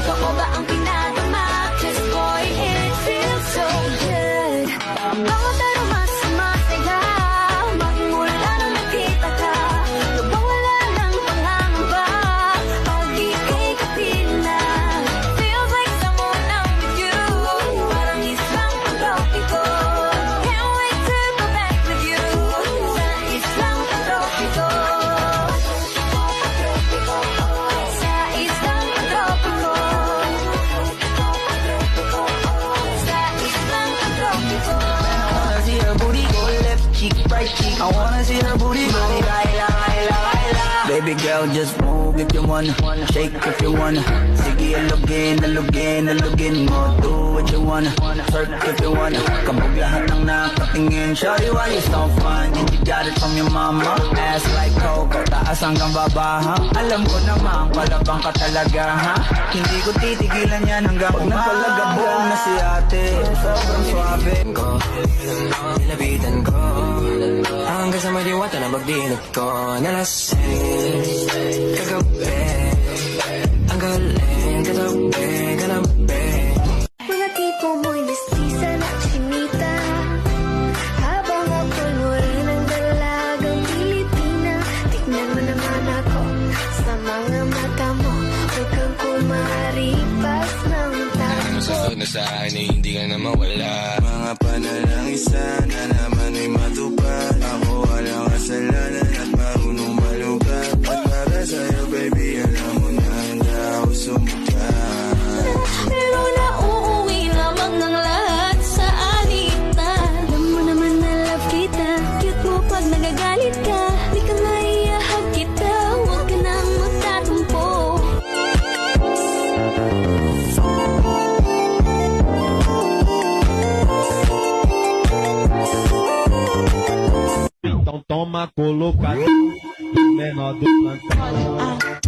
Totoo ba ang pinadama? 'Cause boy, it feels so good. Bawat aroma sumasaya, magmula nang nakita ka. Nawawala ng pangangamba, pag ika'y kapil na. Feels like someone I'm with you, parang islang tropiko. Can't wait to go back with you, sa islang tropiko. Sa islang tropiko. Sa islang tropiko. I see her booty go left cheek, right cheek. I wanna see her booty go baila, baila, baila. Baby girl, just move if you wanna, shake if you wanna. Sige, alugin, alugin, alugin mo. Do what you wanna, surf if you wanna. Kabog lahat ng nakatingin. Shawty, why you so fine? And you got it from your mama. Ass like Coco, taas hanggang baba, ha? Alam ko naman, palabang ka talaga, ha? Hindi ko titigilan yan hanggang napalagabong na si ate. Sobrang suabe ko, nilapitan ko, hanggang sa may diwata na magdinig ko. Nalasing kagabi, ang galing katabi, kanabi. Mga tipo mo'y mestiza na chinita, habang ako'y morenang dalagang Pilipina. Tignan mo naman ako sa mga mata mo, huwag kang kumaripas ng Ang susunod na sa akin ay hindi ka na mawala. Mga panalangin sana naman ay matupad. Ako walang kasalanan at marunong malugat. At para sa'yo baby, alam mo na handa ako sumukat. pero nauuwi lamang ng lahat sa alitan. Alam mo naman na love kita, cute mo pag nagagalit ka. Di ka maiyahag kita, huwag ka nang magtatampo. Então toma colocado menor do plantão.